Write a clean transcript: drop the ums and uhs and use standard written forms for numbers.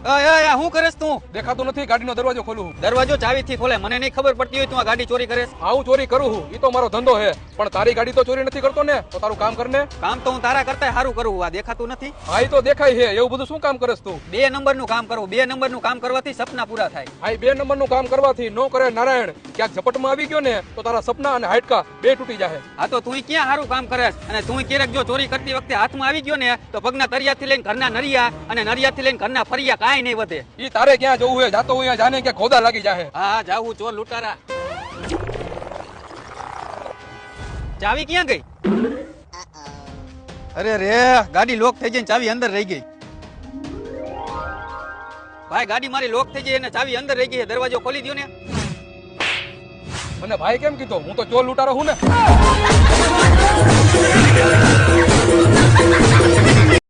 હું કરેસ તું? દેખાતું નથી, ગાડીનો દરવાજો ખોલું. દરવાજો ચાવીથી ખોલે. મને નહીં ખબર પડતી હોય તું આ ગાડી ચોરી કરેસ. હા હું ચોરી કરું છું, ઈ તો મારો ધંધો છે. પણ તારી ગાડી તો ચોરી નથી કરતો ને, તો તારું કામ કર ને. કામ તો હું તારા કરતા સારું કરું. આ દેખાતું નથી? હા ઈ તો દેખાય છે. એવું બધું શું કામ કરેસ તું? 2 નંબરનું કામ કરું. 2 નંબરનું કામ કરવાથી સપના પૂરા થાય. હા 2 નંબરનું કામ કરવાથી નો કરે નારાયણ. ક્યાંક ઝપટમાં આવી ગયો ને તો તારા સપના અને હાડકા બે તૂટી જાય. હા તો તું ક્યાં સારું કામ કરેસ? અને તું ક્યારેક જો ચોરી કરતી વખતે હાથમાં આવી ગયો ને તો પગના તરિયાથી લઈને ઘરના નરિયા અને નરિયાથી લઈને ઘરના ફરિયા કાંઈ નહીં વધે. ઈ તારે ક્યાં જવું હોય? જાતો હોય જાને કે ખોદા લાગી જાય. હા જાવું ચોર લૂંટારા. ચાવી ક્યાં ગઈ? અરે રે ગાડી લોક થઈ ગઈ, ચાવી અંદર રહી ગઈ. ભાઈ ગાડી મારી લોક થઈ ગઈ અને ચાવી અંદર રહી ગઈ. દરવાજો ખોલી દો ને. મને ભાઈ કેમ કીધો? હું તો ચોર લૂંટારો હું ને.